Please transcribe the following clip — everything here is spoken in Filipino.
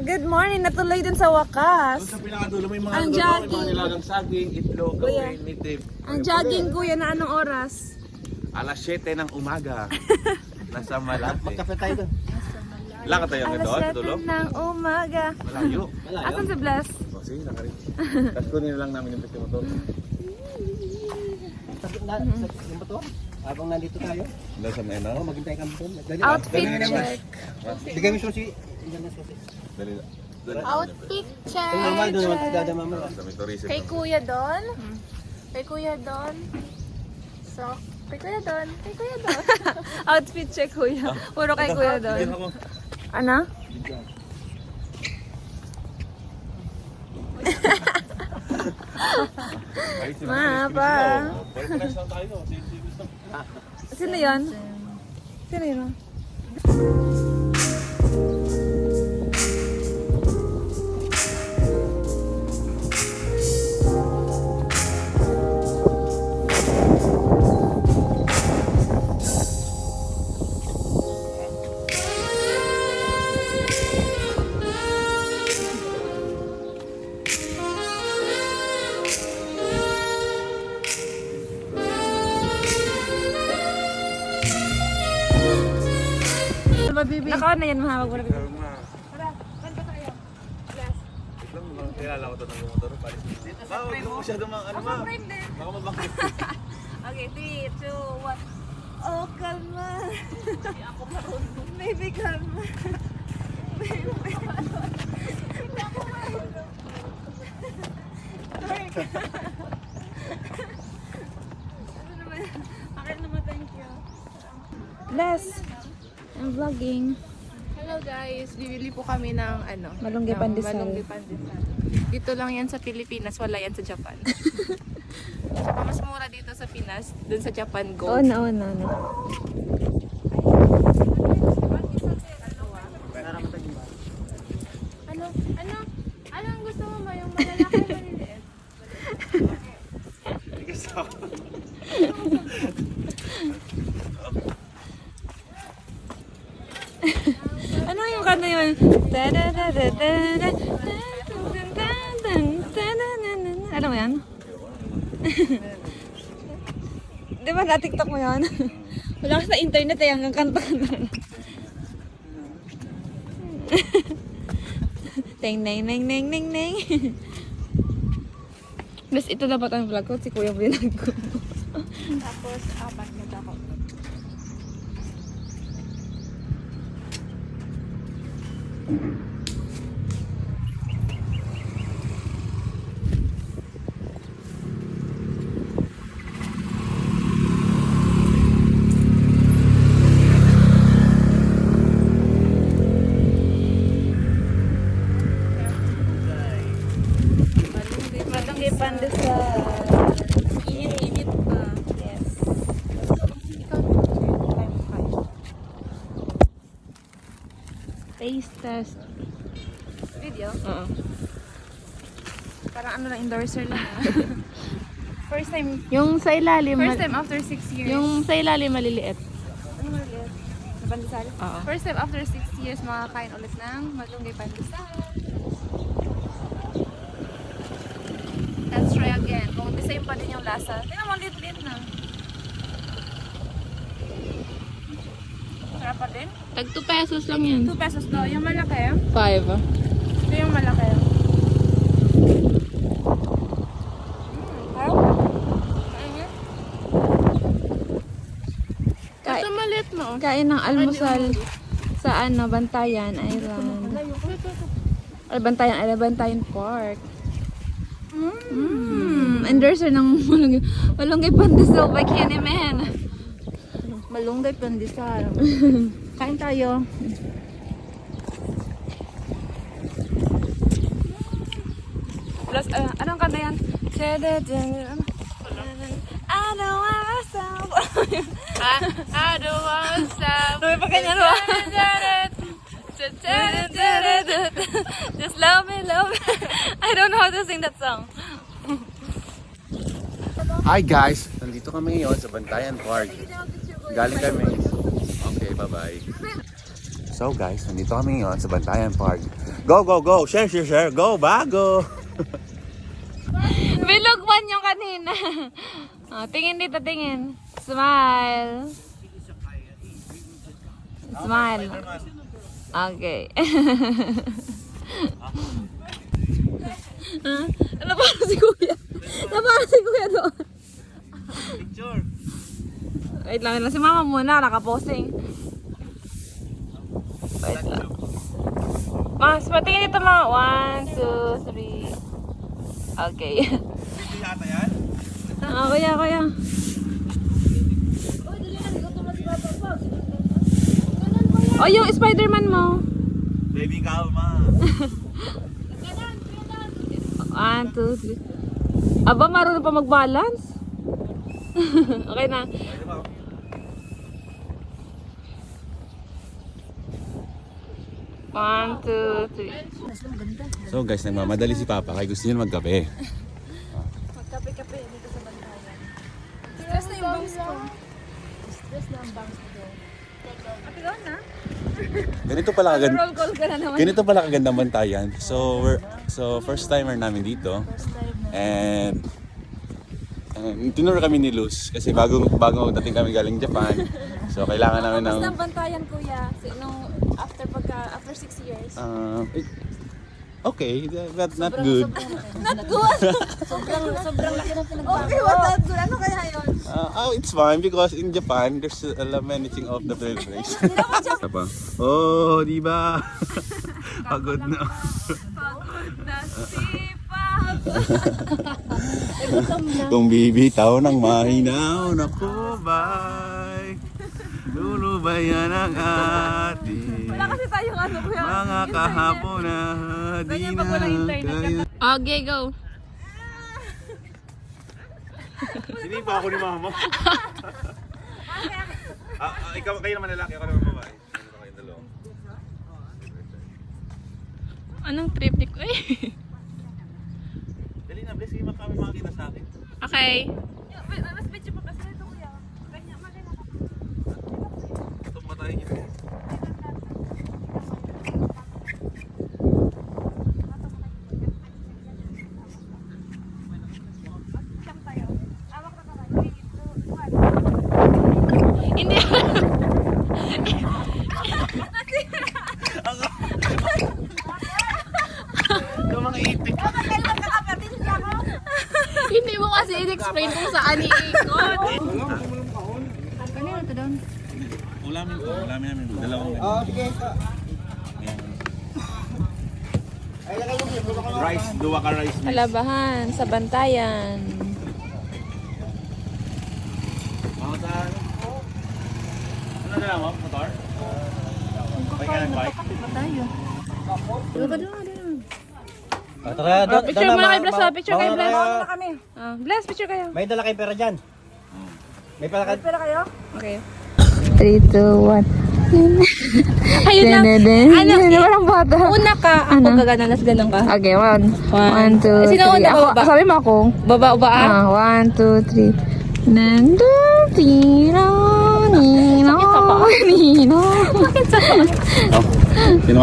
Good morning, natuloy din sa wakas. Doon sa pinakadulo may mga Ang may jogging. mga nilagang saging, itlog, Kuya. kape, nitib. Ang jogging kuya na anong oras? Alas 7 ng umaga. Nasa Malate. Magkape tayo doon. Lakad tayo Alas doon, 7 dulo. ng umaga. Malayo. Asan si Bless? O sige, nakarin. Tapos kunin lang namin yung pati motor. Yung ba to? Habang nandito tayo, Doon sa Mena. maghintay kami doon. Outfit Dali naman. check. Bigay mo susi. Diyan na susi. Dali na. Dali na. Outfit check. Yung normal doon naman dada mamaya. Sa may tourism. Kay Kuya Don. Kay Kuya Don. So, kay Kuya Don. Kay Kuya Don. Outfit check Kuya. Puro kay Kuya Don. Bigyan ako. Ano? Ay, si Mapa. Pwede lang tayo. Si gusto. Sino yan? Sino yun? Naka na yan, mahawag mo na. Lang mo kilala ko to ng motor palis. Bawag mo masyado mga ano ma. Baka mabakit. Okay, 3, 2, 1. Oh, kalma. Hindi ako marunong. Baby, kalma. Baby, hindi ako marunong. Sorry ka. Ano naman? Akin naman, thank you. Bless. I'm vlogging. Hello guys, bibili po kami ng ano, Malunggay ng pandesal. malunggay pandesal. Dito lang yan sa Pilipinas, wala yan sa Japan. Saka mas mura dito sa Pinas, dun sa Japan Oo Gold. na, oo na. Ano? Ano? Ano ang gusto mo ba? Yung malalaki o maliliit? Gusto ko. Ano yung kanta yun? Ano mo yan? Di ba na-tiktok mo yan? Wala ka sa internet eh, hanggang kanta ka na. Teng, neng, neng, neng, neng, neng. Plus ito dapat ang vlog ko, si Kuya vlog ko. Tapos, apat na ako. Malunggay pandesal. Init-init pa. Yes. Taste test. Video? Oo. Parang ano lang, endorser lang. First time. Yung sa ilalim, First time after 6 years. yung sa ilalim maliliit. Ano nga yan? Sa pandesal? Oo. First time after 6 years, makakain ulit ng malunggay pandesal. Let's try again. Kung the same pa din yung lasa. Tingnan mo, lit-lit na. Sarap pa din. Tag 2 pesos lang yan. 2 pesos daw. Yung malaki. 5. Ito yung malaki. Sarap. Ayun. Ito maliit mo. Kain ng almusal sa ano, Bantayan Island. Bantayan Park. Endorser ng malunggay pandesal by Kenny Man. Malunggay pandesal. Kain tayo. Plus, anong kanta yan? I don't wanna stop. I don't wanna stop. Sabi pa ganyan mo. Just love me, love me. I don't know how to sing that song. Hi guys, nandito kami ngayon sa Bantayan Park. Galing kami. Okay, bye-bye. So guys, nandito kami ngayon sa Bantayan Park. Go, go, go! Share, share, share! Go, bago! Bilog man yung kanina. Oh, tingin dito, tingin. Smile. Smile. Okay. Ano para si Kuya? Ano para si Kuya doon? Picture! Wait lang, si Mama muna, nakaposing. Wait lang. Mas, patingin dito mga 1, 2, 3. Okay. Video yata yan? Kuya, kuya. Oh, yung Spider-Man mo. Baby kalma! 1, 2, 3. Aba, marunong pa mag-balance? Okay na. Pwede ba? One, two, three. So guys, nagmamadali si Papa kaya gusto niya magkape. Magkape-kape dito sa Bantayan. Stress na yung bangs ko. Stress na ang bangs ko. Ate, gawin na. Ganito pala kaganda. Roll call ka na naman. Ganito pala kagandang Bantayan. So first timer namin dito. And tinuro kami ni Luz kasi bago dating kami galing Japan. So kailangan namin ng Tapos ng Bantayan, kuya. So, after 6 years. Okay, that's not good. Not good! sobrang laki ng pinagbago. Okay, what's not good? Ano kaya yun? It's fine because in Japan there's a lamenting of the pilgrims. Oh, di ba? Pagod na. Pagod na sipag. Kung bibitaw ng mahinaw na kubay, lulubayan ang ating Wala kasi tayong ano, kuya. mga kahapon na di Ganyan na pag walang internet kaya. Okay, go. Sinipa ako ni mama. Ikaw, kayo naman lalaki, ako naman babae. Ano ba kayong dalawa? Anong trip ni kuya? Dali na, bless, kaya kami makakita sa akin. Okay. Mas medyo pa kasi ito, kuya. Ito pa tayo niyo. Hindi. Ito mga itik. Hindi mo kasi in-explain kung saan iikot. Kanina ito doon. Ulamin ko, ulamin namin. Dalawang Sige. rice, duwa ka rice mix. Alabahan sa Bantayan. Ano na lang mo, motor? Bike? Picture muna kay Bless. Picture kay Bless. Bless, picture kayo. May dala kayong pera dyan. May pera kayo? Okay. 3, 2, 1. Ayun lang. Ano? Walang bata. Una ka. Ako gagana. Nas ganun ka. Okay, 1, 2, 3. Sino una, baba? Sabi mo ako. Baba o ba? 1, 2, 3. Nandun, tino, nino, nino. Sino